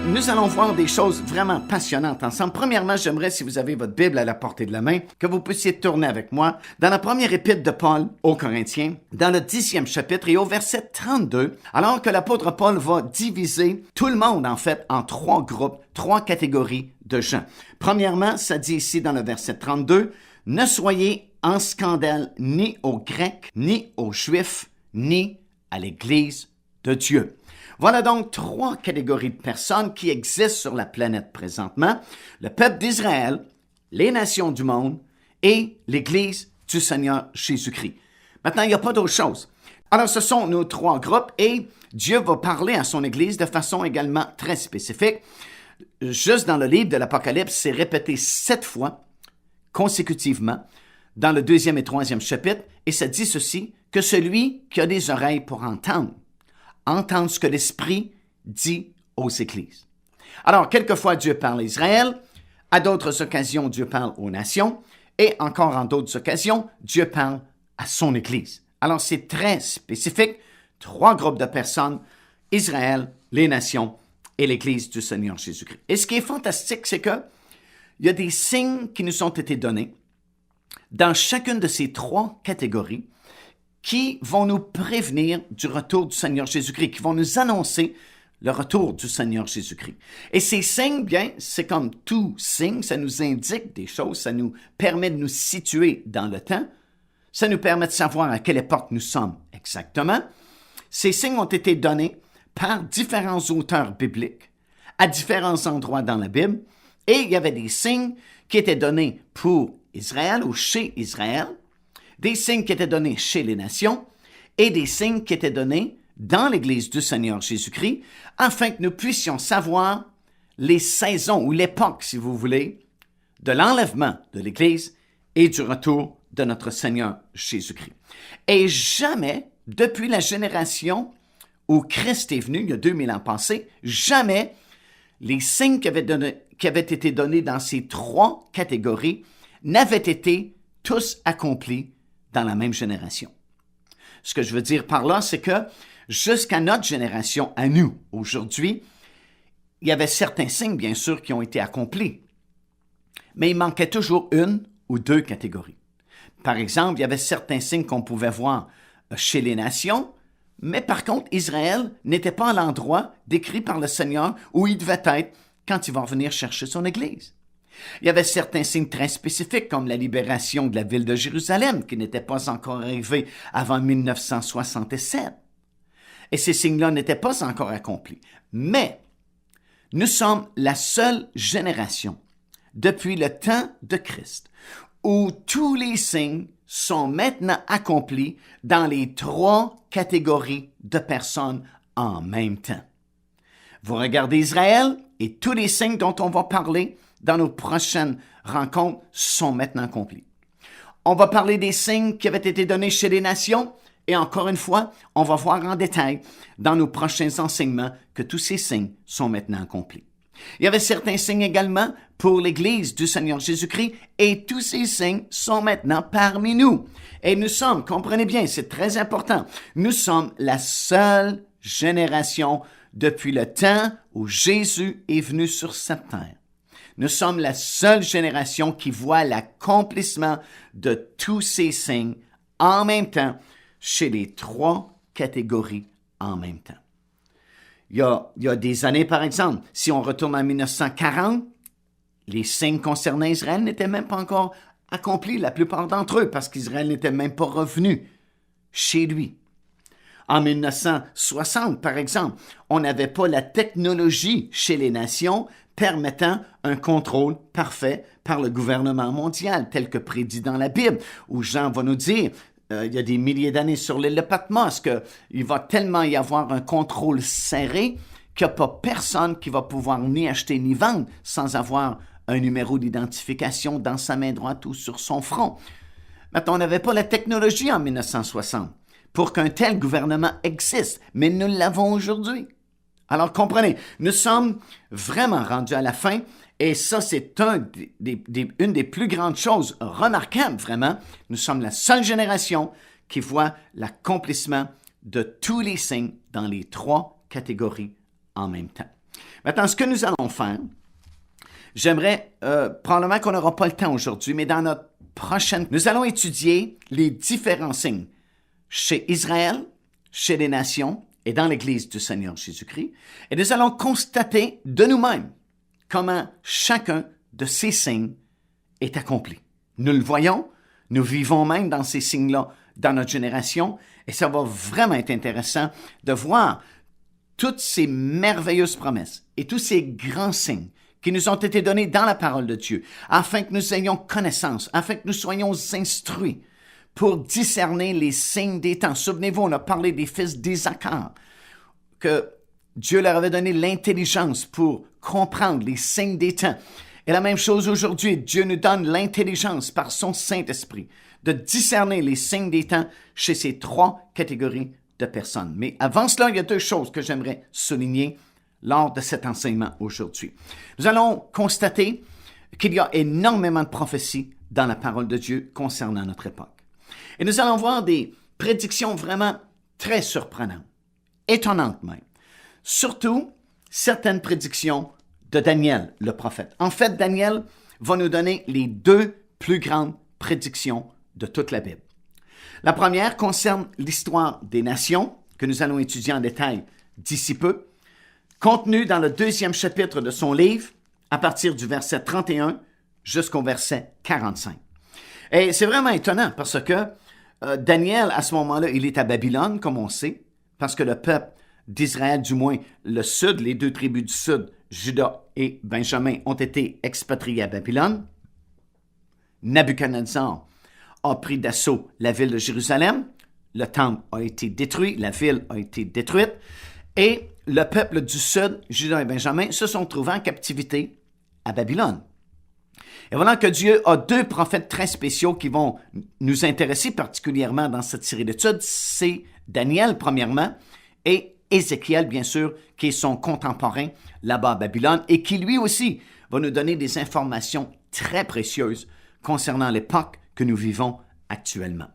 nous allons voir des choses vraiment passionnantes ensemble. Premièrement, j'aimerais, si vous avez votre Bible à la portée de la main, que vous puissiez tourner avec moi dans la première épître de Paul aux Corinthiens, dans le 10e chapitre et au verset 32, alors que l'apôtre Paul va diviser tout le monde, en fait, en 3 groupes, 3 catégories de gens. Premièrement, ça dit ici dans le verset 32, « Ne soyez en scandale ni aux Grecs, ni aux Juifs, ni à l'Église de Dieu. » Voilà donc 3 catégories de personnes qui existent sur la planète présentement. Le peuple d'Israël, les nations du monde et l'Église du Seigneur Jésus-Christ. Maintenant, il n'y a pas d'autre chose. Alors, ce sont nos 3 groupes et Dieu va parler à son Église de façon également très spécifique. Juste dans le livre de l'Apocalypse, c'est répété 7 fois consécutivement dans le 2e et 3e chapitre et ça dit ceci, que celui qui a des oreilles pour entendre ce que l'Esprit dit aux Églises. Alors, quelquefois, Dieu parle à Israël, à d'autres occasions, Dieu parle aux nations, et encore en d'autres occasions, Dieu parle à son Église. Alors, c'est très spécifique, 3 groupes de personnes, Israël, les nations et l'Église du Seigneur Jésus-Christ. Et ce qui est fantastique, c'est que il y a des signes qui nous ont été donnés dans chacune de ces 3 catégories qui vont nous prévenir du retour du Seigneur Jésus-Christ, qui vont nous annoncer le retour du Seigneur Jésus-Christ. Et ces signes, bien, c'est comme tout signe, ça nous indique des choses, ça nous permet de nous situer dans le temps, ça nous permet de savoir à quelle époque nous sommes exactement. Ces signes ont été donnés par différents auteurs bibliques à différents endroits dans la Bible, et il y avait des signes qui étaient donnés pour Israël ou chez Israël, des signes qui étaient donnés chez les nations et des signes qui étaient donnés dans l'Église du Seigneur Jésus-Christ, afin que nous puissions savoir les saisons ou l'époque, si vous voulez, de l'enlèvement de l'Église et du retour de notre Seigneur Jésus-Christ. Et jamais, depuis la génération où Christ est venu, il y a 2000 ans passés, jamais les signes qui avaient été donnés dans ces 3 catégories n'avaient été tous accomplis dans la même génération. Ce que je veux dire par là, c'est que jusqu'à notre génération, à nous, aujourd'hui, il y avait certains signes, bien sûr, qui ont été accomplis, mais il manquait toujours 1 ou 2 catégories. Par exemple, il y avait certains signes qu'on pouvait voir chez les nations, mais par contre, Israël n'était pas à l'endroit décrit par le Seigneur où il devait être quand il va venir chercher son Église. Il y avait certains signes très spécifiques, comme la libération de la ville de Jérusalem, qui n'était pas encore arrivée avant 1967. Et ces signes-là n'étaient pas encore accomplis. Mais nous sommes la seule génération, depuis le temps de Christ, où tous les signes sont maintenant accomplis dans les 3 catégories de personnes en même temps. Vous regardez Israël et tous les signes dont on va parler dans nos prochaines rencontres sont maintenant accomplis. On va parler des signes qui avaient été donnés chez les nations et encore une fois, on va voir en détail dans nos prochains enseignements que tous ces signes sont maintenant accomplis. Il y avait certains signes également pour l'Église du Seigneur Jésus-Christ et tous ces signes sont maintenant parmi nous. Et nous sommes, comprenez bien, c'est très important, nous sommes la seule génération depuis le temps où Jésus est venu sur cette terre. Nous sommes la seule génération qui voit l'accomplissement de tous ces signes en même temps chez les 3 catégories en même temps. Il y a des années, par exemple, si on retourne en 1940, les signes concernant Israël n'étaient même pas encore accomplis, la plupart d'entre eux, parce qu'Israël n'était même pas revenu chez lui. En 1960, par exemple, on n'avait pas la technologie chez les nations permettant un contrôle parfait par le gouvernement mondial, tel que prédit dans la Bible, où Jean va nous dire, il y a des milliers d'années sur l'île de Patmos, qu'il va tellement y avoir un contrôle serré qu'il n'y a pas personne qui va pouvoir ni acheter ni vendre sans avoir un numéro d'identification dans sa main droite ou sur son front. Maintenant, on n'avait pas la technologie en 1960 pour qu'un tel gouvernement existe, mais nous l'avons aujourd'hui. Alors, comprenez, nous sommes vraiment rendus à la fin, et ça, c'est une des plus grandes choses remarquables, vraiment. Nous sommes la seule génération qui voit l'accomplissement de tous les signes dans les 3 catégories en même temps. Maintenant, ce que nous allons faire, j'aimerais, probablement qu'on n'aura pas le temps aujourd'hui, mais dans notre prochaine, nous allons étudier les différents signes chez Israël, chez les nations et dans l'Église du Seigneur Jésus-Christ. Et nous allons constater de nous-mêmes comment chacun de ces signes est accompli. Nous le voyons, nous vivons même dans ces signes-là dans notre génération, et ça va vraiment être intéressant de voir toutes ces merveilleuses promesses et tous ces grands signes qui nous ont été donnés dans la parole de Dieu, afin que nous ayons connaissance, afin que nous soyons instruits pour discerner les signes des temps. Souvenez-vous, on a parlé des fils d'Isaacar, que Dieu leur avait donné l'intelligence pour comprendre les signes des temps. Et la même chose aujourd'hui, Dieu nous donne l'intelligence par son Saint-Esprit de discerner les signes des temps chez ces trois catégories de personnes. Mais avant cela, il y a deux choses que j'aimerais souligner lors de cet enseignement aujourd'hui. Nous allons constater qu'il y a énormément de prophéties dans la parole de Dieu concernant notre époque. Et nous allons voir des prédictions vraiment très surprenantes, étonnantes même. Surtout, certaines prédictions de Daniel, le prophète. En fait, Daniel va nous donner les deux plus grandes prédictions de toute la Bible. La première concerne l'histoire des nations, que nous allons étudier en détail d'ici peu, contenue dans le 2e chapitre de son livre, à partir du verset 31 jusqu'au verset 45. Et c'est vraiment étonnant parce que Daniel, à ce moment-là, il est à Babylone, comme on sait, parce que le peuple d'Israël, du moins le sud, les deux tribus du sud, Juda et Benjamin, ont été expatriés à Babylone. Nabuchodonosor a pris d'assaut la ville de Jérusalem. Le temple a été détruit, la ville a été détruite. Et le peuple du sud, Juda et Benjamin, se sont trouvés en captivité à Babylone. Et voilà que Dieu a deux prophètes très spéciaux qui vont nous intéresser particulièrement dans cette série d'études. C'est Daniel, premièrement, et Ézéchiel, bien sûr, qui est son contemporain là-bas à Babylone et qui, lui aussi, va nous donner des informations très précieuses concernant l'époque que nous vivons actuellement.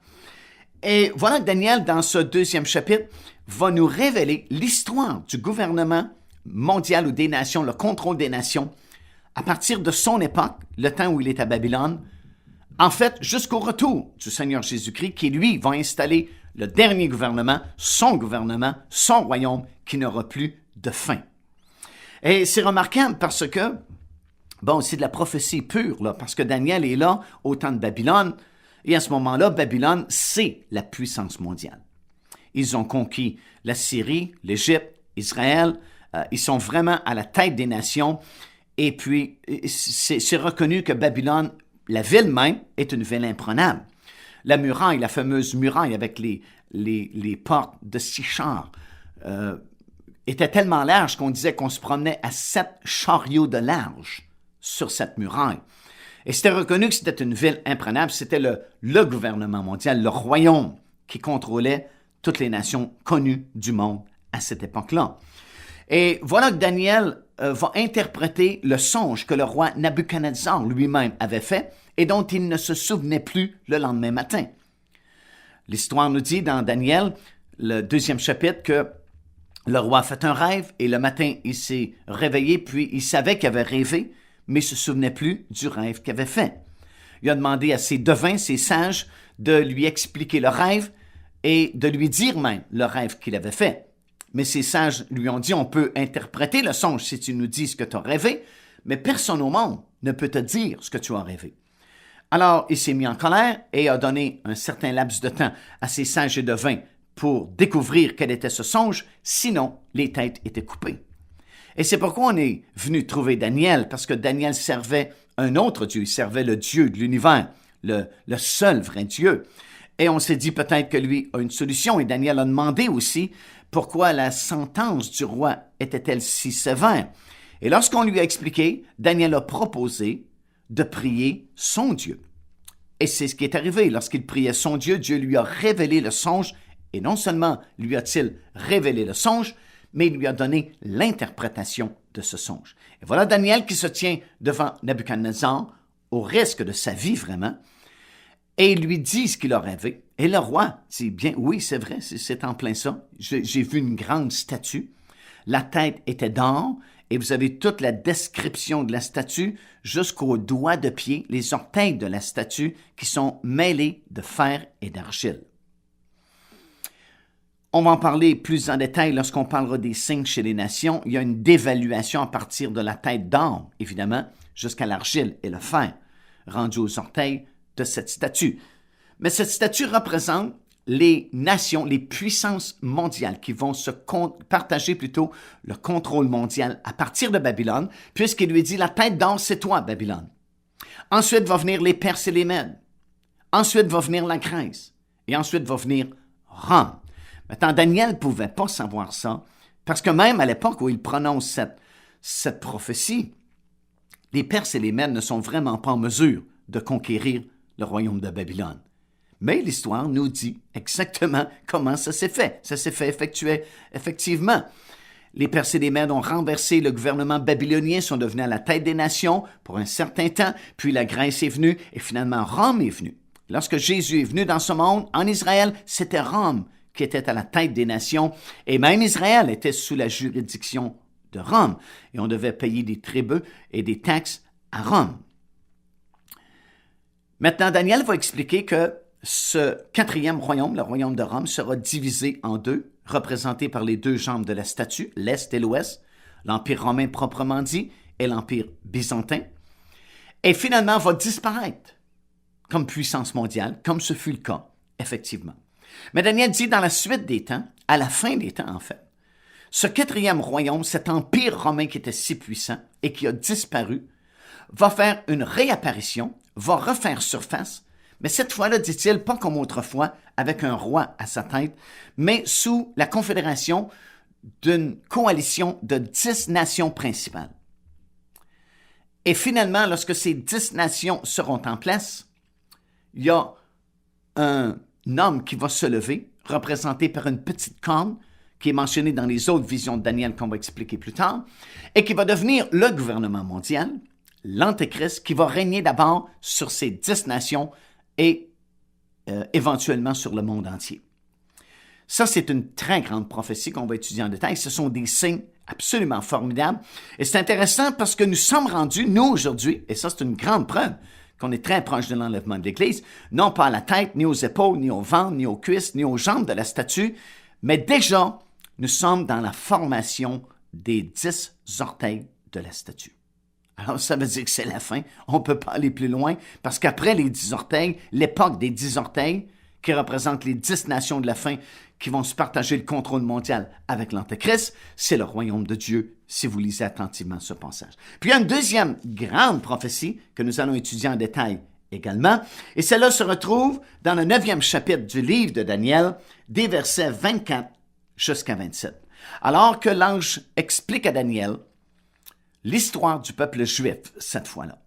Et voilà que Daniel, dans ce 2e chapitre, va nous révéler l'histoire du gouvernement mondial ou des nations, le contrôle des nations, à partir de son époque, le temps où il est à Babylone, en fait, jusqu'au retour du Seigneur Jésus-Christ, qui, lui, va installer le dernier gouvernement, son royaume, qui n'aura plus de fin. Et c'est remarquable parce que, bon, c'est de la prophétie pure, là, parce que Daniel est là au temps de Babylone, et à ce moment-là, Babylone, c'est la puissance mondiale. Ils ont conquis la Syrie, l'Égypte, Israël, ils sont vraiment à la tête des nations, et puis c'est reconnu que Babylone, la ville même, est une ville imprenable. La muraille, la fameuse muraille avec les portes de 6 chars, était tellement large qu'on disait qu'on se promenait à 7 chariots de large sur cette muraille. Et c'était reconnu que c'était une ville imprenable, c'était le gouvernement mondial, le royaume qui contrôlait toutes les nations connues du monde à cette époque-là. Et voilà que Daniel va interpréter le songe que le roi Nabuchodonosor lui-même avait fait et dont il ne se souvenait plus le lendemain matin. L'histoire nous dit dans Daniel, le 2e chapitre, que le roi a fait un rêve et le matin, il s'est réveillé, puis il savait qu'il avait rêvé, mais il ne se souvenait plus du rêve qu'il avait fait. Il a demandé à ses devins, ses sages, de lui expliquer le rêve et de lui dire même le rêve qu'il avait fait. Mais ces sages lui ont dit, on peut interpréter le songe si tu nous dis ce que tu as rêvé, mais personne au monde ne peut te dire ce que tu as rêvé. Alors, il s'est mis en colère et a donné un certain laps de temps à ses sages et devins pour découvrir quel était ce songe, sinon les têtes étaient coupées. Et c'est pourquoi on est venu trouver Daniel, parce que Daniel servait un autre Dieu, il servait le Dieu de l'univers, le seul vrai Dieu. Et on s'est dit peut-être que lui a une solution, et Daniel a demandé aussi pourquoi la sentence du roi était-elle si sévère. Et lorsqu'on lui a expliqué, Daniel a proposé de prier son Dieu. Et c'est ce qui est arrivé. Lorsqu'il priait son Dieu, Dieu lui a révélé le songe, et non seulement lui a-t-il révélé le songe, mais il lui a donné l'interprétation de ce songe. Et voilà Daniel qui se tient devant Nabuchodonosor, au risque de sa vie vraiment, et il lui dit ce qu'il a rêvé. Et le roi dit bien, oui, c'est vrai, c'est en plein ça. J'ai vu une grande statue. La tête était d'or et vous avez toute la description de la statue jusqu'aux doigts de pied, les orteils de la statue qui sont mêlés de fer et d'argile. On va en parler plus en détail lorsqu'on parlera des signes chez les nations. Il y a une dévaluation à partir de la tête d'or, évidemment, jusqu'à l'argile et le fer, rendu aux orteils de cette statue. Mais cette statue représente les nations, les puissances mondiales qui vont se partager plutôt le contrôle mondial à partir de Babylone, puisqu'il lui dit « La tête d'or, c'est toi, Babylone. » Ensuite va venir les Perses et les Mèdes. Ensuite va venir la Grèce. Et ensuite va venir Rome. Maintenant, Daniel ne pouvait pas savoir ça, parce que même à l'époque où il prononce cette prophétie, les Perses et les Mèdes ne sont vraiment pas en mesure de conquérir le royaume de Babylone. Mais l'histoire nous dit exactement comment ça s'est fait. Ça s'est fait effectivement. Les Perses et les Mèdes ont renversé le gouvernement babylonien, sont devenus à la tête des nations pour un certain temps, puis la Grèce est venue et finalement Rome est venue. Lorsque Jésus est venu dans ce monde, en Israël, c'était Rome qui était à la tête des nations, et même Israël était sous la juridiction de Rome, et on devait payer des tributs et des taxes à Rome. Maintenant, Daniel va expliquer que ce quatrième royaume, le royaume de Rome, sera divisé en deux, représenté par les deux jambes de la statue, l'Est et l'Ouest, l'Empire romain proprement dit, et l'Empire byzantin, et finalement va disparaître comme puissance mondiale, comme ce fut le cas, effectivement. Mais Daniel dit dans la suite des temps, à la fin des temps en fait, ce quatrième royaume, cet empire romain qui était si puissant et qui a disparu, va faire une réapparition, va refaire surface, mais cette fois-là, dit-il, pas comme autrefois, avec un roi à sa tête, mais sous la confédération d'une coalition de 10 nations principales. Et finalement, lorsque ces 10 nations seront en place, il y a un homme qui va se lever, représenté par une petite corne, qui est mentionné dans les autres visions de Daniel qu'on va expliquer plus tard, et qui va devenir le gouvernement mondial, l'Antéchrist, qui va régner d'abord sur ces 10 nations et éventuellement sur le monde entier. Ça, c'est une très grande prophétie qu'on va étudier en détail. Ce sont des signes absolument formidables. Et c'est intéressant parce que nous sommes rendus, nous aujourd'hui, et ça c'est une grande preuve, qu'on est très proche de l'enlèvement de l'Église, non pas à la tête, ni aux épaules, ni au ventre, ni aux cuisses, ni aux jambes de la statue, mais déjà, nous sommes dans la formation des 10 orteils de la statue. Alors, ça veut dire que c'est la fin. On ne peut pas aller plus loin, parce qu'après les 10 orteils, l'époque des 10 orteils, qui représente les 10 nations de la fin, qui vont se partager le contrôle mondial avec l'Antéchrist, c'est le royaume de Dieu, si vous lisez attentivement ce passage. Puis il y a une deuxième grande prophétie que nous allons étudier en détail également, et celle-là se retrouve dans le 9e chapitre du livre de Daniel, des versets 24 jusqu'à 27. Alors que l'ange explique à Daniel l'histoire du peuple juif cette fois-là.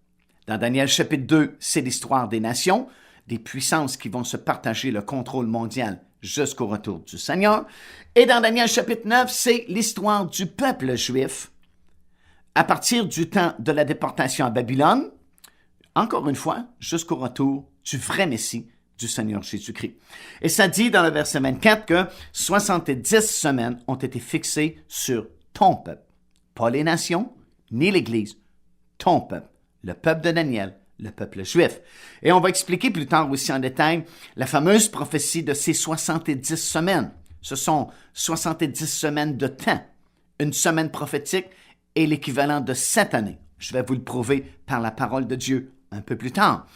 Dans Daniel chapitre 2, c'est l'histoire des nations, des puissances qui vont se partager le contrôle mondial jusqu'au retour du Seigneur. Et dans Daniel chapitre 9, c'est l'histoire du peuple juif à partir du temps de la déportation à Babylone, encore une fois, jusqu'au retour du vrai Messie, du Seigneur Jésus-Christ. Et ça dit dans le verset 24 que 70 semaines ont été fixées sur ton peuple, pas les nations, ni l'Église, ton peuple, le peuple de Daniel, le peuple juif. Et on va expliquer plus tard aussi en détail la fameuse prophétie de ces 70 semaines. Ce sont 70 semaines de temps. Une semaine prophétique est l'équivalent de 7 années. Je vais vous le prouver par la parole de Dieu un peu plus tard.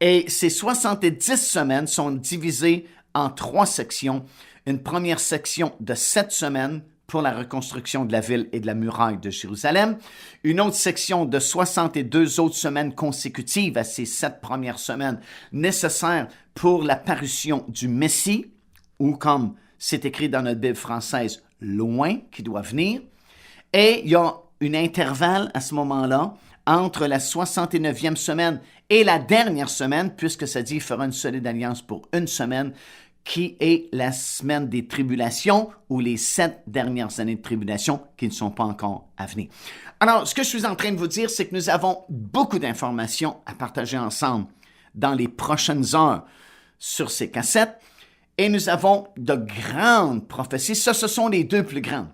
Et ces 70 semaines sont divisées en 3 sections. Une première section de 7 semaines pour la reconstruction de la ville et de la muraille de Jérusalem. Une autre section de 62 autres semaines consécutives à ces 7 premières semaines nécessaires pour la parution du Messie, ou comme c'est écrit dans notre Bible française, loin, qui doit venir. Et il y a un intervalle à ce moment-là entre la 69e semaine et la dernière semaine, puisque ça dit qu'il fera une solide alliance pour une semaine, qui est la semaine des tribulations ou les 7 dernières années de tribulation qui ne sont pas encore à venir. Alors, ce que je suis en train de vous dire, c'est que nous avons beaucoup d'informations à partager ensemble dans les prochaines heures sur ces cassettes et nous avons de grandes prophéties. Ça, ce sont les 2 plus grandes.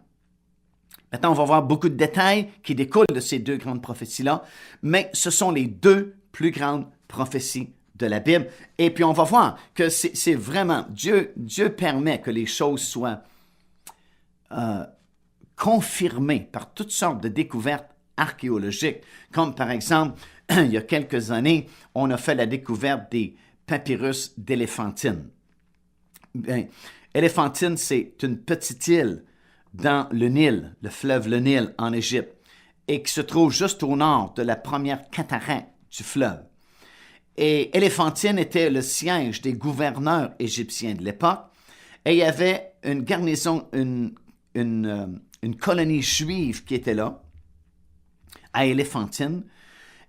Maintenant, on va voir beaucoup de détails qui découlent de ces deux grandes prophéties-là, mais ce sont les deux plus grandes prophéties de la Bible. Et puis, on va voir que c'est vraiment, Dieu permet que les choses soient confirmées par toutes sortes de découvertes archéologiques, comme par exemple, il y a quelques années, on a fait la découverte des papyrus d'Éléphantine. Bien, Éléphantine, c'est une petite île dans le Nil, le fleuve le Nil en Égypte, et qui se trouve juste au nord de la première cataracte du fleuve. Et Éléphantine était le siège des gouverneurs égyptiens de l'époque, et il y avait une garnison, une colonie juive qui était là, à Éléphantine,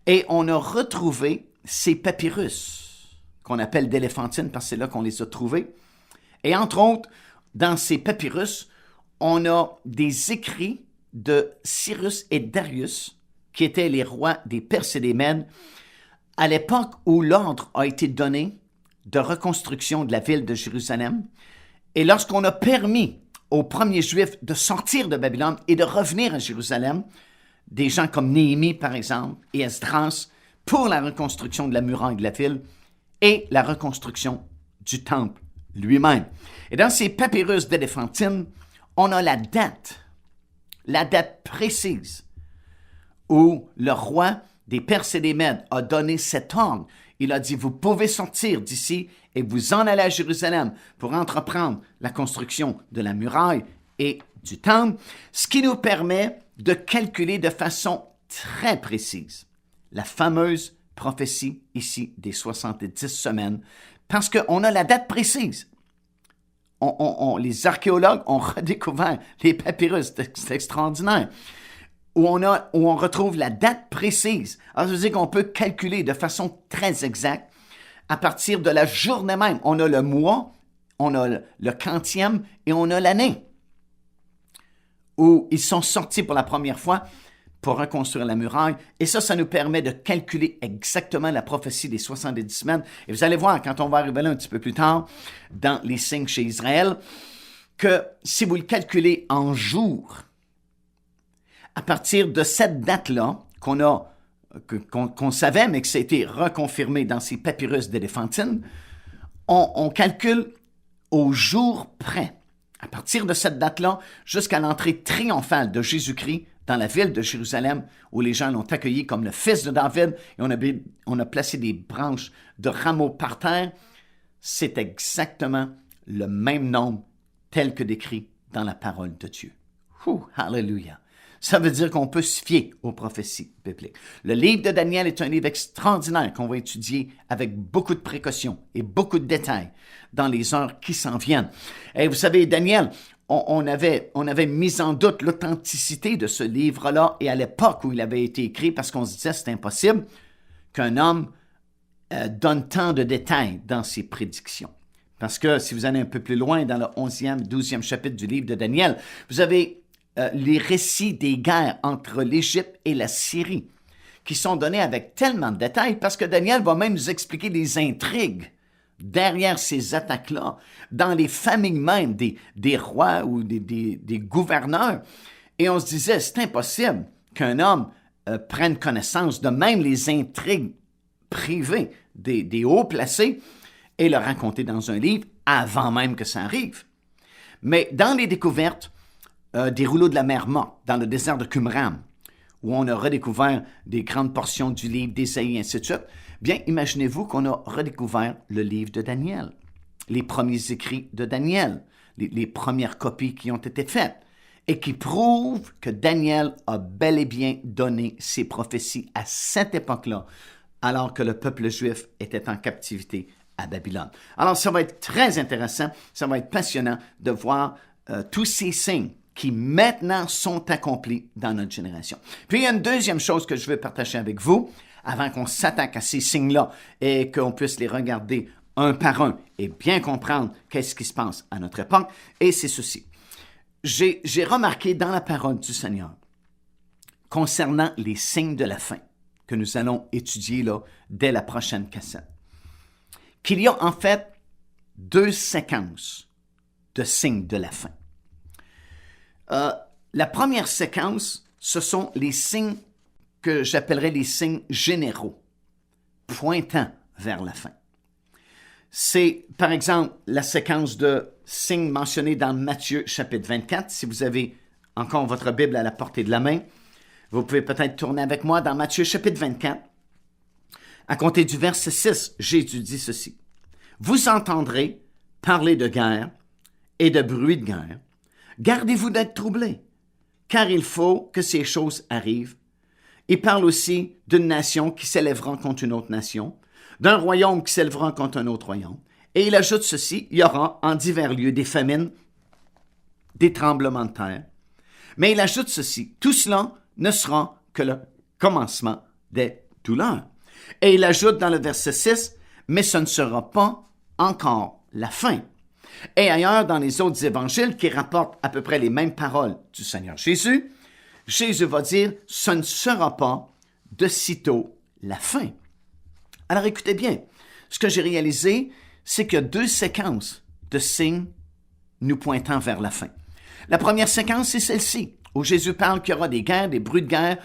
et on a retrouvé ces papyrus, qu'on appelle d'Éléphantine, parce que c'est là qu'on les a trouvés. Et entre autres, dans ces papyrus, on a des écrits de Cyrus et Darius, qui étaient les rois des Perses et des Mèdes, à l'époque où l'ordre a été donné de reconstruction de la ville de Jérusalem. Et lorsqu'on a permis aux premiers Juifs de sortir de Babylone et de revenir à Jérusalem, des gens comme Néhémie, par exemple, et Esdras, pour la reconstruction de la muraille de la ville et la reconstruction du temple lui-même. Et dans ces papyrus d'Éléphantine, on a la date précise où le roi des Perses et des Mèdes a donné cet ordre. Il a dit, vous pouvez sortir d'ici et vous en aller à Jérusalem pour entreprendre la construction de la muraille et du temple, ce qui nous permet de calculer de façon très précise la fameuse prophétie ici des 70 semaines, parce qu'on a la date précise. Les archéologues ont redécouvert les papyrus, c'est extraordinaire, où on retrouve la date précise. Alors, ça veut dire qu'on peut calculer de façon très exacte à partir de la journée même. On a le mois, on a le quantième et on a l'année où ils sont sortis pour la première fois pour reconstruire la muraille. Et ça nous permet de calculer exactement la prophétie des 70 semaines. Et vous allez voir, quand on va arriver là un petit peu plus tard, dans les signes chez Israël, que si vous le calculez en jours, à partir de cette date-là, qu'on savait, mais que ça a été reconfirmé dans ces papyrus d'Éléphantine, on calcule au jour près, à partir de cette date-là, jusqu'à l'entrée triomphale de Jésus-Christ dans la ville de Jérusalem, où les gens l'ont accueilli comme le fils de David, et on a placé des branches de rameaux par terre. C'est exactement le même nombre tel que décrit dans la parole de Dieu. Hallelujah! Ça veut dire qu'on peut se fier aux prophéties bibliques. Le livre de Daniel est un livre extraordinaire qu'on va étudier avec beaucoup de précautions et beaucoup de détails dans les heures qui s'en viennent. Et vous savez, Daniel, on avait mis en doute l'authenticité de ce livre-là et à l'époque où il avait été écrit, parce qu'on se disait c'est impossible qu'un homme donne tant de détails dans ses prédictions. Parce que si vous allez un peu plus loin dans le 11e, 12e chapitre du livre de Daniel, vous avez les récits des guerres entre l'Égypte et la Syrie, qui sont donnés avec tellement de détails, parce que Daniel va même nous expliquer des intrigues derrière ces attaques-là, dans les familles même des rois ou des gouverneurs. Et on se disait, c'est impossible qu'un homme prenne connaissance de même les intrigues privées des hauts placés et le raconter dans un livre avant même que ça arrive. Mais dans les découvertes, des rouleaux de la mer Morte dans le désert de Qumran, où on a redécouvert des grandes portions du livre d'Ésaïe et ainsi de suite, bien, imaginez-vous qu'on a redécouvert le livre de Daniel, les premiers écrits de Daniel, les premières copies qui ont été faites, et qui prouvent que Daniel a bel et bien donné ses prophéties à cette époque-là, alors que le peuple juif était en captivité à Babylone. Alors, ça va être très intéressant, ça va être passionnant de voir tous ces signes qui maintenant sont accomplis dans notre génération. Puis il y a une deuxième chose que je veux partager avec vous, avant qu'on s'attaque à ces signes-là et qu'on puisse les regarder un par un et bien comprendre qu'est-ce qui se passe à notre époque, et c'est ceci. J'ai remarqué dans la parole du Seigneur, concernant les signes de la fin, que nous allons étudier là, dès la prochaine cassette, qu'il y a en fait deux séquences de signes de la fin. La première séquence, ce sont les signes que j'appellerais les signes généraux, pointant vers la fin. C'est, par exemple, la séquence de signes mentionnés dans Matthieu chapitre 24. Si vous avez encore votre Bible à la portée de la main, vous pouvez peut-être tourner avec moi dans Matthieu chapitre 24. À compter du verset 6, Jésus dit ceci. « Vous entendrez parler de guerre et de bruit de guerre. Gardez-vous d'être troublés, car il faut que ces choses arrivent. » Il parle aussi d'une nation qui s'élèvera contre une autre nation, d'un royaume qui s'élèvera contre un autre royaume. Et il ajoute ceci, il y aura en divers lieux des famines, des tremblements de terre. Mais il ajoute ceci, tout cela ne sera que le commencement des douleurs. Et il ajoute dans le verset 6, mais ce ne sera pas encore la fin. Et ailleurs, dans les autres évangiles qui rapportent à peu près les mêmes paroles du Seigneur Jésus, Jésus va dire, ce ne sera pas de sitôt la fin. Alors écoutez bien, ce que j'ai réalisé, c'est qu'il y a deux séquences de signes nous pointant vers la fin. La première séquence, c'est celle-ci, où Jésus parle qu'il y aura des guerres, des bruits de guerre,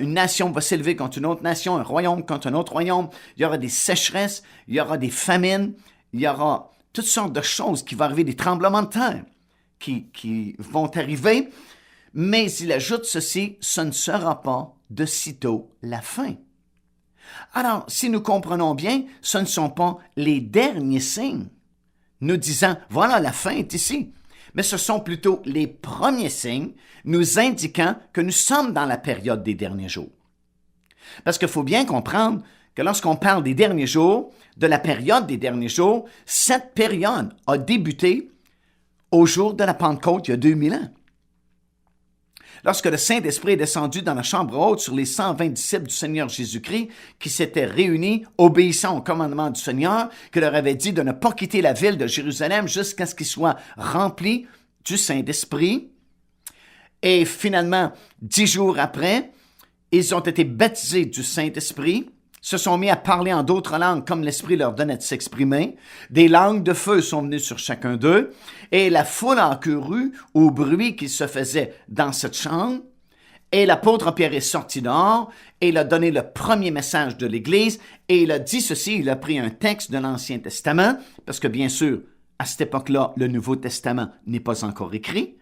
une nation va s'élever contre une autre nation, un royaume contre un autre royaume, il y aura des sécheresses, il y aura des famines, il y aura toutes sortes de choses qui vont arriver, des tremblements de terre qui vont arriver, mais il ajoute ceci, ce ne sera pas de sitôt la fin. Alors, si nous comprenons bien, ce ne sont pas les derniers signes nous disant, voilà, la fin est ici. Mais ce sont plutôt les premiers signes nous indiquant que nous sommes dans la période des derniers jours. Parce qu'il faut bien comprendre que lorsqu'on parle des derniers jours, de la période des derniers jours, cette période a débuté au jour de la Pentecôte, il y a 2000 ans. Lorsque le Saint-Esprit est descendu dans la chambre haute sur les 120 disciples du Seigneur Jésus-Christ qui s'étaient réunis, obéissant au commandement du Seigneur, qui leur avait dit de ne pas quitter la ville de Jérusalem jusqu'à ce qu'ils soient remplis du Saint-Esprit. Et finalement, 10 jours après, ils ont été baptisés du Saint-Esprit, se sont mis à parler en d'autres langues comme l'Esprit leur donnait de s'exprimer. Des langues de feu sont venues sur chacun d'eux. Et la foule a accouru au bruit qui se faisait dans cette chambre. Et l'apôtre Pierre est sorti dehors et il a donné le premier message de l'Église. Et il a dit ceci, il a pris un texte de l'Ancien Testament, parce que bien sûr, à cette époque-là, le Nouveau Testament n'est pas encore écrit.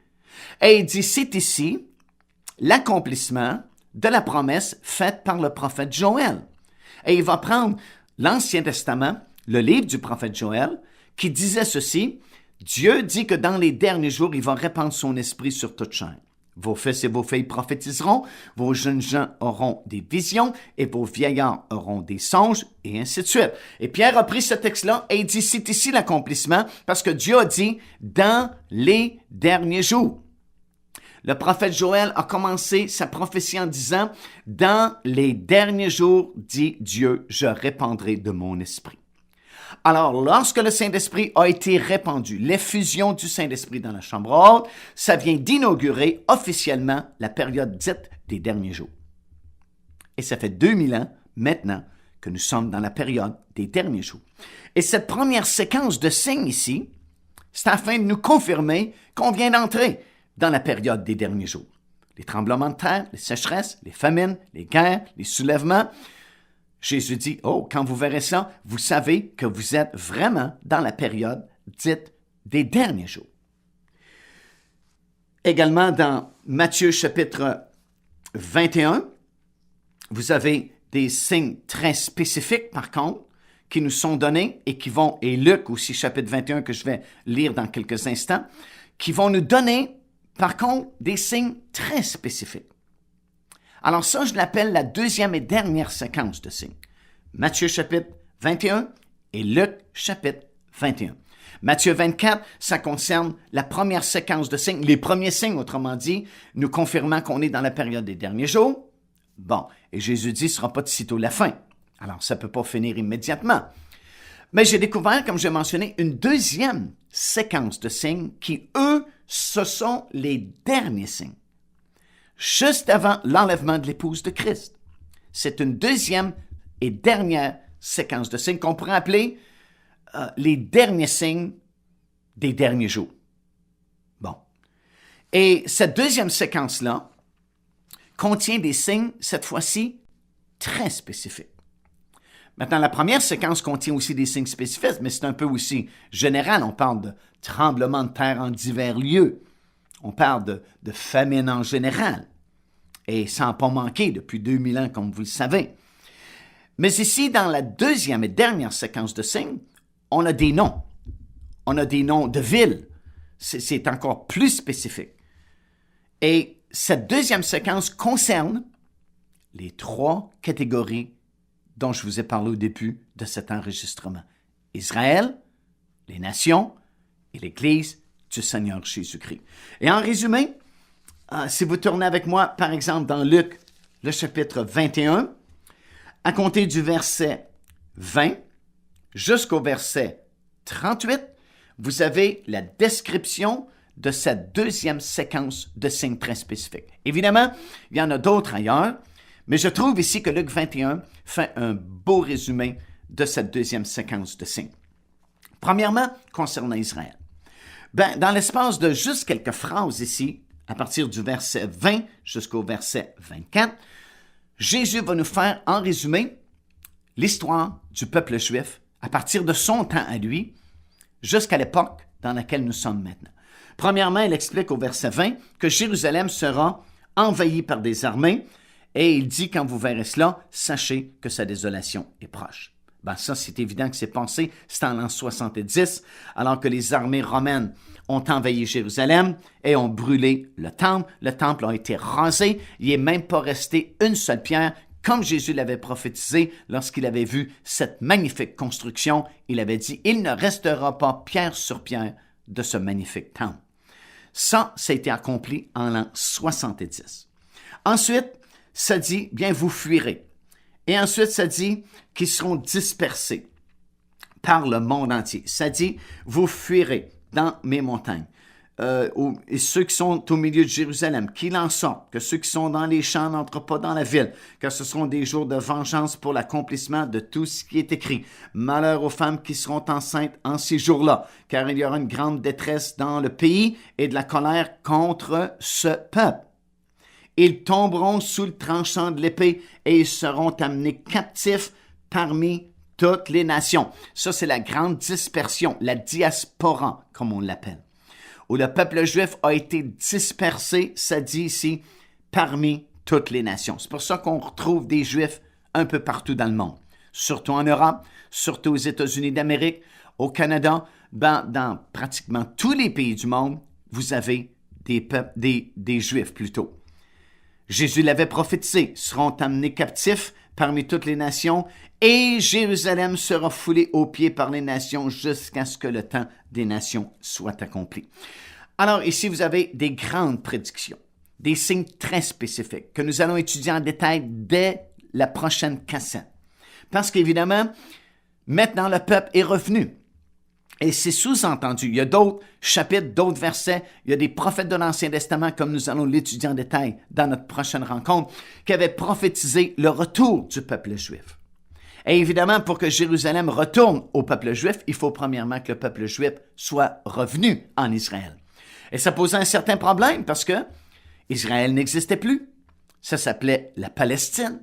Et il dit, c'est ici l'accomplissement de la promesse faite par le prophète Joël. Et il va prendre l'Ancien Testament, le livre du prophète Joël, qui disait ceci, Dieu dit que dans les derniers jours, il va répandre son esprit sur toute chair. Vos fils et vos filles prophétiseront, vos jeunes gens auront des visions et vos vieillards auront des songes, et ainsi de suite. Et Pierre a pris ce texte-là et il dit, c'est ici l'accomplissement, parce que Dieu a dit, dans les derniers jours. Le prophète Joël a commencé sa prophétie en disant, « Dans les derniers jours, dit Dieu, je répandrai de mon esprit. » Alors, lorsque le Saint-Esprit a été répandu, l'effusion du Saint-Esprit dans la chambre haute, ça vient d'inaugurer officiellement la période dite des derniers jours. Et ça fait 2000 ans maintenant que nous sommes dans la période des derniers jours. Et cette première séquence de signes ici, c'est afin de nous confirmer qu'on vient d'entrer dans la période des derniers jours. Les tremblements de terre, les sécheresses, les famines, les guerres, les soulèvements. Jésus dit, oh, quand vous verrez ça, vous savez que vous êtes vraiment dans la période dite des derniers jours. Également dans Matthieu chapitre 21, vous avez des signes très spécifiques par contre, qui nous sont donnés et qui vont, et Luc aussi chapitre 21 que je vais lire dans quelques instants, qui vont nous donner par contre, des signes très spécifiques. Alors ça, je l'appelle la deuxième et dernière séquence de signes. Matthieu chapitre 21 et Luc chapitre 21. Matthieu 24, ça concerne la première séquence de signes, les premiers signes, autrement dit, nous confirmant qu'on est dans la période des derniers jours. Bon, et Jésus dit, ce ne sera pas de sitôt la fin. Alors, ça ne peut pas finir immédiatement. Mais j'ai découvert, comme j'ai mentionné, une deuxième séquence de signes qui, eux, ce sont les derniers signes. Juste avant l'enlèvement de l'épouse de Christ. C'est une deuxième et dernière séquence de signes qu'on pourrait appeler les derniers signes des derniers jours. Bon. Et cette deuxième séquence-là contient des signes, cette fois-ci, très spécifiques. Maintenant, la première séquence contient aussi des signes spécifiques, mais c'est un peu aussi général. On parle de tremblements de terre en divers lieux. On parle de famine en général. Et ça n'a pas manqué depuis 2000 ans, comme vous le savez. Mais ici, dans la deuxième et dernière séquence de signes, on a des noms. On a des noms de villes. C'est encore plus spécifique. Et cette deuxième séquence concerne les 3 catégories dont je vous ai parlé au début de cet enregistrement. Israël, les nations et l'Église du Seigneur Jésus-Christ. Et en résumé, si vous tournez avec moi, par exemple, dans Luc, le chapitre 21, à compter du verset 20 jusqu'au verset 38, vous avez la description de cette deuxième séquence de signes très spécifiques. Évidemment, il y en a d'autres ailleurs, mais je trouve ici que Luc 21 fait un beau résumé de cette deuxième séquence de signes. Premièrement, concernant Israël. Dans l'espace de juste quelques phrases ici, à partir du verset 20 jusqu'au verset 24, Jésus va nous faire, en résumé, l'histoire du peuple juif à partir de son temps à lui jusqu'à l'époque dans laquelle nous sommes maintenant. Premièrement, il explique au verset 20 que Jérusalem sera envahie par des armées et il dit, quand vous verrez cela, sachez que sa désolation est proche. Ça, c'est évident que c'est passé, c'est en l'an 70, alors que les armées romaines ont envahi Jérusalem et ont brûlé le temple. Le temple a été rasé, il n'est même pas resté une seule pierre, comme Jésus l'avait prophétisé lorsqu'il avait vu cette magnifique construction. Il avait dit, il ne restera pas pierre sur pierre de ce magnifique temple. Ça a été accompli en l'an 70. Ensuite, ça dit, bien, vous fuirez. Et ensuite, ça dit qu'ils seront dispersés par le monde entier. Ça dit, vous fuirez dans mes montagnes. Et ceux qui sont au milieu de Jérusalem, qu'il en sorte, que ceux qui sont dans les champs n'entrent pas dans la ville, car ce seront des jours de vengeance pour l'accomplissement de tout ce qui est écrit. Malheur aux femmes qui seront enceintes en ces jours-là, car il y aura une grande détresse dans le pays et de la colère contre ce peuple. Ils tomberont sous le tranchant de l'épée et ils seront amenés captifs parmi toutes les nations. Ça, c'est la grande dispersion, la diaspora, comme on l'appelle, où le peuple juif a été dispersé, ça dit ici, parmi toutes les nations. C'est pour ça qu'on retrouve des Juifs un peu partout dans le monde, surtout en Europe, surtout aux États-Unis d'Amérique, au Canada, dans pratiquement tous les pays du monde, vous avez des Juifs plutôt. Jésus l'avait prophétisé, seront amenés captifs parmi toutes les nations et Jérusalem sera foulée aux pieds par les nations jusqu'à ce que le temps des nations soit accompli. Alors ici, vous avez des grandes prédictions, des signes très spécifiques que nous allons étudier en détail dès la prochaine cassette. Parce qu'évidemment, maintenant le peuple est revenu. Et c'est sous-entendu. Il y a d'autres chapitres, d'autres versets. Il y a des prophètes de l'Ancien Testament, comme nous allons l'étudier en détail dans notre prochaine rencontre, qui avaient prophétisé le retour du peuple juif. Et évidemment, pour que Jérusalem retourne au peuple juif, il faut premièrement que le peuple juif soit revenu en Israël. Et ça posait un certain problème parce que Israël n'existait plus. Ça s'appelait la Palestine.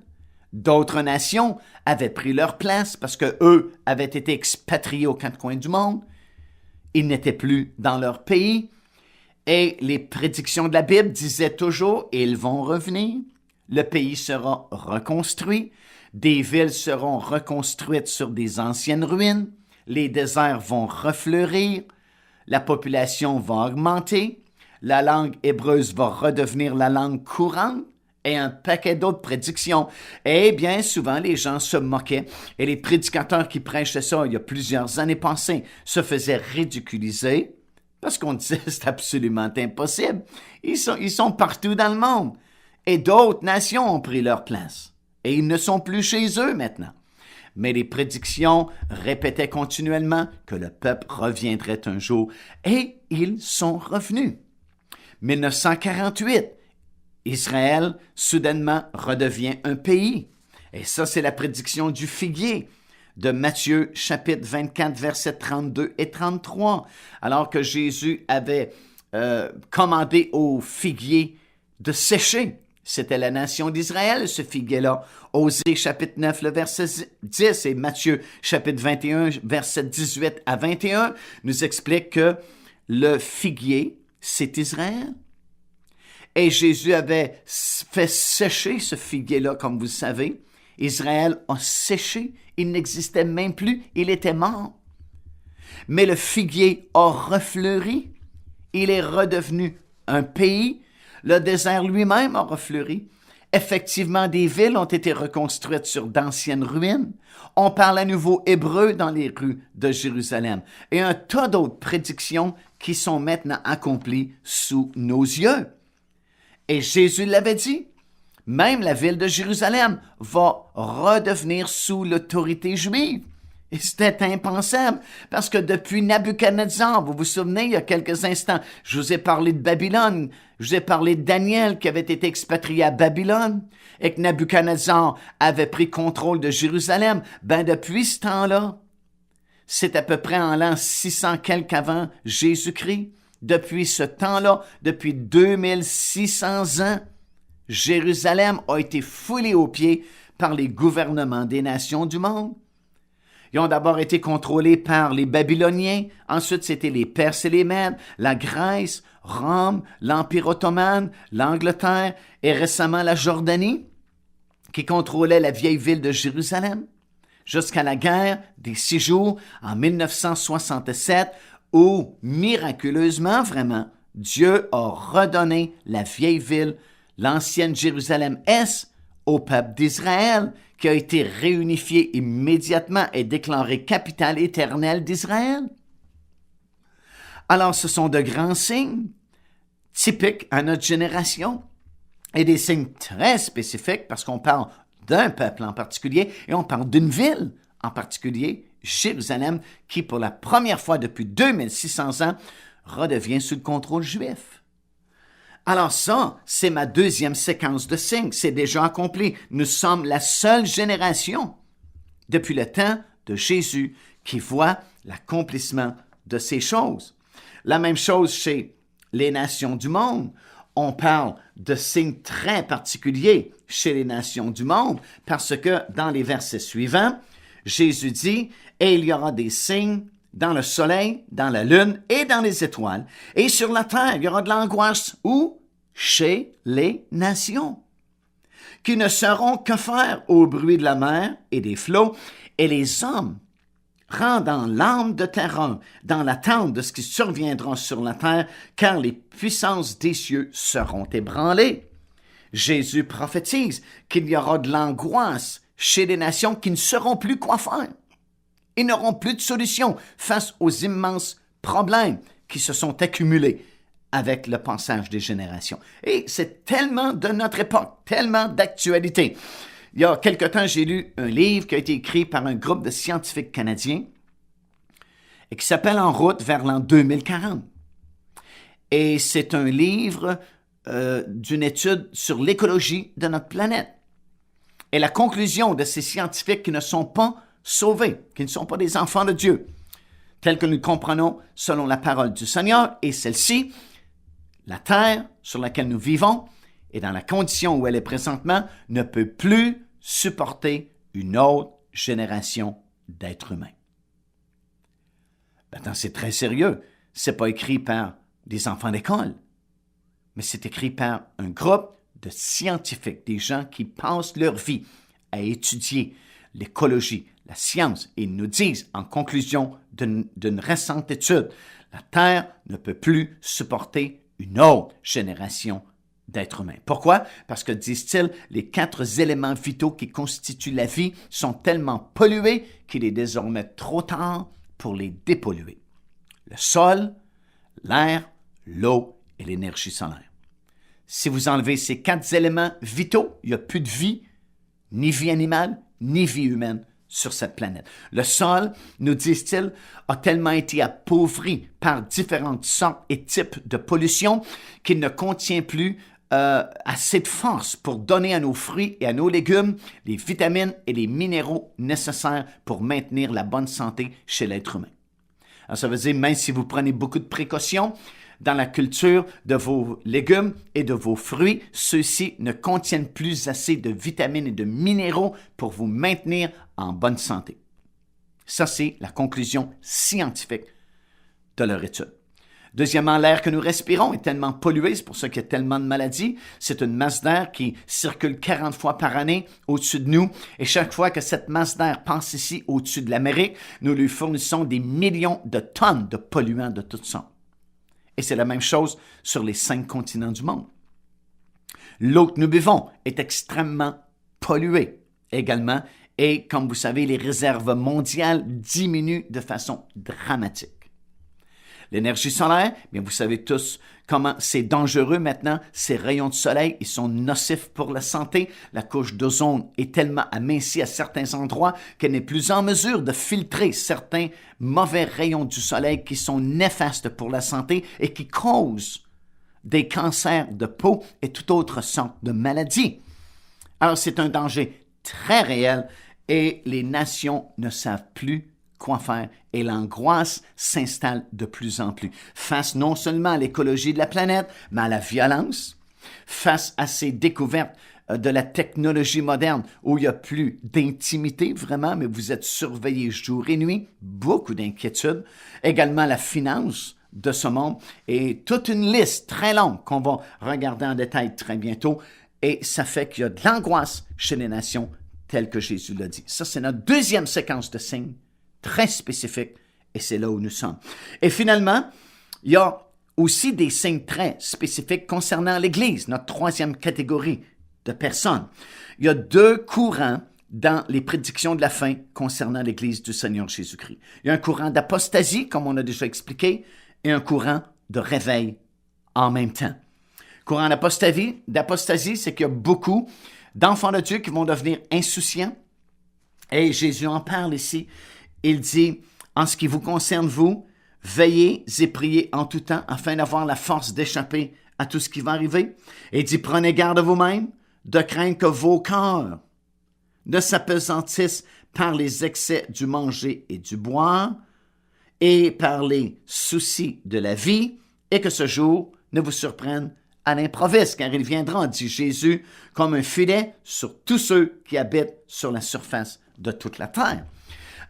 D'autres nations avaient pris leur place parce qu'eux avaient été expatriés aux quatre coins du monde. Ils n'étaient plus dans leur pays. Et les prédictions de la Bible disaient toujours, ils vont revenir, le pays sera reconstruit, des villes seront reconstruites sur des anciennes ruines, les déserts vont refleurir, la population va augmenter, la langue hébreuse va redevenir la langue courante, et un paquet d'autres prédictions. Et bien souvent, les gens se moquaient et les prédicateurs qui prêchaient ça il y a plusieurs années passées se faisaient ridiculiser parce qu'on disait c'est absolument impossible. Ils sont partout dans le monde. Et d'autres nations ont pris leur place. Et ils ne sont plus chez eux maintenant. Mais les prédictions répétaient continuellement que le peuple reviendrait un jour. Et ils sont revenus. 1948. Israël, soudainement, redevient un pays. Et ça, c'est la prédiction du figuier de Matthieu, chapitre 24, versets 32 et 33. Alors que Jésus avait commandé aux figuiers de sécher. C'était la nation d'Israël, ce figuier-là. Osée chapitre 9, le verset 10 et Matthieu chapitre 21, verset 18 à 21 nous expliquent que le figuier, c'est Israël. Et Jésus avait fait sécher ce figuier-là, comme vous le savez. Israël a séché, il n'existait même plus, il était mort. Mais le figuier a refleuri, il est redevenu un pays, le désert lui-même a refleuri. Effectivement, des villes ont été reconstruites sur d'anciennes ruines. On parle à nouveau hébreu dans les rues de Jérusalem. Et un tas d'autres prédictions qui sont maintenant accomplies sous nos yeux. Et Jésus l'avait dit, même la ville de Jérusalem va redevenir sous l'autorité juive. Et c'était impensable, parce que depuis Nabuchodonosor, vous vous souvenez, il y a quelques instants, je vous ai parlé de Babylone, je vous ai parlé de Daniel qui avait été expatrié à Babylone, et que Nabuchodonosor avait pris contrôle de Jérusalem. Ben depuis ce temps-là, c'est à peu près en l'an 600 quelque avant Jésus-Christ. Depuis ce temps-là, depuis 2600 ans, Jérusalem a été foulée aux pieds par les gouvernements des nations du monde. Ils ont d'abord été contrôlés par les Babyloniens, ensuite c'était les Perses et les Mèdes, la Grèce, Rome, l'Empire ottoman, l'Angleterre et récemment la Jordanie, qui contrôlait la vieille ville de Jérusalem, jusqu'à la guerre des 6 jours en 1967, où, miraculeusement vraiment, Dieu a redonné la vieille ville, l'ancienne Jérusalem-Est, au peuple d'Israël, qui a été réunifié immédiatement et déclaré capitale éternelle d'Israël. Alors, ce sont de grands signes typiques à notre génération et des signes très spécifiques parce qu'on parle d'un peuple en particulier et on parle d'une ville en particulier, Jérusalem, qui pour la première fois depuis 2600 ans redevient sous le contrôle juif. Alors ça, c'est ma deuxième séquence de signes. C'est déjà accompli. Nous sommes la seule génération depuis le temps de Jésus qui voit l'accomplissement de ces choses. La même chose chez les nations du monde. On parle de signes très particuliers chez les nations du monde parce que dans les versets suivants, Jésus dit « Et il y aura des signes dans le soleil, dans la lune et dans les étoiles. Et sur la terre, il y aura de l'angoisse. » Où? Chez les nations, qui ne sauront que faire au bruit de la mer et des flots, et les hommes rendant l'âme de terreur dans l'attente de ce qui surviendra sur la terre, car les puissances des cieux seront ébranlées. Jésus prophétise qu'il y aura de l'angoisse chez les nations qui ne sauront plus quoi faire. Ils n'auront plus de solution face aux immenses problèmes qui se sont accumulés avec le passage des générations. Et c'est tellement de notre époque, tellement d'actualité. Il y a quelque temps, j'ai lu un livre qui a été écrit par un groupe de scientifiques canadiens et qui s'appelle « En route vers l'an 2040 ». Et c'est un livre d'une étude sur l'écologie de notre planète. Et la conclusion de ces scientifiques qui ne sont pas sauvés, qui ne sont pas des enfants de Dieu, tels que nous le comprenons selon la parole du Seigneur, et celle-ci, la terre sur laquelle nous vivons et dans la condition où elle est présentement ne peut plus supporter une autre génération d'êtres humains. Maintenant, c'est très sérieux. C'est pas écrit par des enfants d'école, mais c'est écrit par un groupe de scientifiques, des gens qui passent leur vie à étudier l'écologie, la science, et ils nous disent, en conclusion d'une récente étude, la Terre ne peut plus supporter une autre génération d'êtres humains. Pourquoi? Parce que, disent-ils, les 4 éléments vitaux qui constituent la vie sont tellement pollués qu'il est désormais trop tard pour les dépolluer. Le sol, l'air, l'eau et l'énergie solaire. Si vous enlevez ces 4 éléments vitaux, il n'y a plus de vie, ni vie animale, ni vie humaine sur cette planète. Le sol, nous disent-ils, a tellement été appauvri par différentes sortes et types de pollution qu'il ne contient plus assez de force pour donner à nos fruits et à nos légumes les vitamines et les minéraux nécessaires pour maintenir la bonne santé chez l'être humain. Alors, ça veut dire, même si vous prenez beaucoup de précautions, dans la culture de vos légumes et de vos fruits, ceux-ci ne contiennent plus assez de vitamines et de minéraux pour vous maintenir en bonne santé. Ça, c'est la conclusion scientifique de leur étude. Deuxièmement, l'air que nous respirons est tellement pollué, c'est pour ça qu'il y a tellement de maladies. C'est une masse d'air qui circule 40 fois par année au-dessus de nous. Et chaque fois que cette masse d'air passe ici au-dessus de l'Amérique, nous lui fournissons des millions de tonnes de polluants de toutes sortes. Et c'est la même chose sur les 5 continents du monde. L'eau que nous buvons est extrêmement polluée également. Et comme vous savez, les réserves mondiales diminuent de façon dramatique. L'énergie solaire, bien vous savez tous comment c'est dangereux maintenant. Ces rayons de soleil, ils sont nocifs pour la santé. La couche d'ozone est tellement amincie à certains endroits qu'elle n'est plus en mesure de filtrer certains mauvais rayons du soleil qui sont néfastes pour la santé et qui causent des cancers de peau et toute autre sorte de maladies. Alors c'est un danger très réel et les nations ne savent plus quoi faire et l'angoisse s'installe de plus en plus face non seulement à l'écologie de la planète, mais à la violence, face à ces découvertes de la technologie moderne où il n'y a plus d'intimité vraiment, mais vous êtes surveillé jour et nuit, beaucoup d'inquiétudes, également la finance de ce monde et toute une liste très longue qu'on va regarder en détail très bientôt et ça fait qu'il y a de l'angoisse chez les nations telles que Jésus l'a dit. Ça, c'est notre deuxième séquence de signes très spécifique, et c'est là où nous sommes. Et finalement, il y a aussi des signes très spécifiques concernant l'Église, notre troisième catégorie de personnes. Il y a 2 courants dans les prédictions de la fin concernant l'Église du Seigneur Jésus-Christ. Il y a un courant d'apostasie, comme on a déjà expliqué, et un courant de réveil en même temps. Courant d'apostasie, c'est qu'il y a beaucoup d'enfants de Dieu qui vont devenir insouciants, et Jésus en parle ici. Il dit, en ce qui vous concerne, vous, veillez et priez en tout temps afin d'avoir la force d'échapper à tout ce qui va arriver. Et il dit, prenez garde à vous-même de craindre que vos cœurs ne s'apesantissent par les excès du manger et du boire et par les soucis de la vie et que ce jour ne vous surprenne à l'improviste, car il viendra, dit Jésus, comme un filet sur tous ceux qui habitent sur la surface de toute la terre.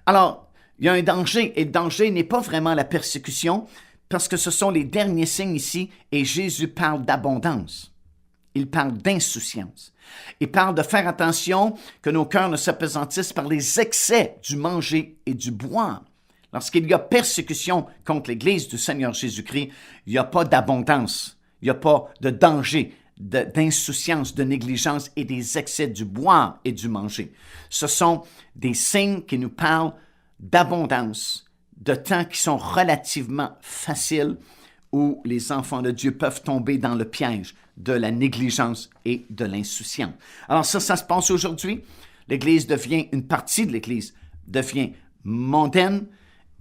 Alors, il y a un danger, et le danger n'est pas vraiment la persécution, parce que ce sont les derniers signes ici, et Jésus parle d'abondance. Il parle d'insouciance. Il parle de faire attention que nos cœurs ne s'apesantissent par les excès du manger et du boire. Lorsqu'il y a persécution contre l'Église du Seigneur Jésus-Christ, il n'y a pas d'abondance, il n'y a pas de danger, d'insouciance, de négligence et des excès du boire et du manger. Ce sont des signes qui nous parlent d'abondance, de temps qui sont relativement faciles où les enfants de Dieu peuvent tomber dans le piège de la négligence et de l'insouciance. Alors ça se passe aujourd'hui. Une partie de l'Église devient mondaine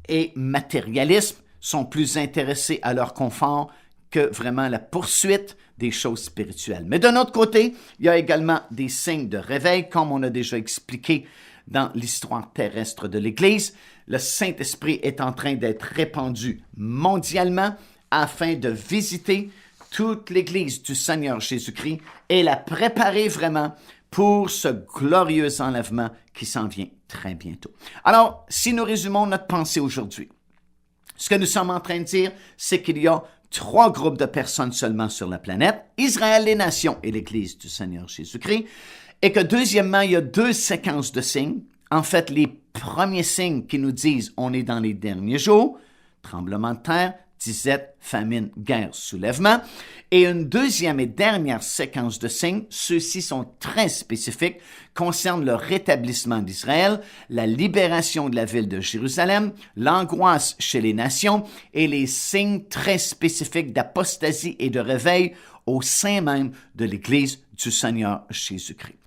et matérialisme, sont plus intéressés à leur confort que vraiment la poursuite des choses spirituelles. Mais d'un autre côté, il y a également des signes de réveil, comme on a déjà expliqué dans l'histoire terrestre de l'Église. Le Saint-Esprit est en train d'être répandu mondialement afin de visiter toute l'Église du Seigneur Jésus-Christ et la préparer vraiment pour ce glorieux enlèvement qui s'en vient très bientôt. Alors, si nous résumons notre pensée aujourd'hui, ce que nous sommes en train de dire, c'est qu'il y a 3 groupes de personnes seulement sur la planète, Israël, les nations et l'Église du Seigneur Jésus-Christ, et que deuxièmement, il y a 2 séquences de signes. En fait, les premiers signes qui nous disent on est dans les derniers jours, tremblement de terre, disette, famine, guerre, soulèvement. Et une deuxième et dernière séquence de signes, ceux-ci sont très spécifiques, concernent le rétablissement d'Israël, la libération de la ville de Jérusalem, l'angoisse chez les nations et les signes très spécifiques d'apostasie et de réveil au sein même de l'Église du Seigneur Jésus-Christ.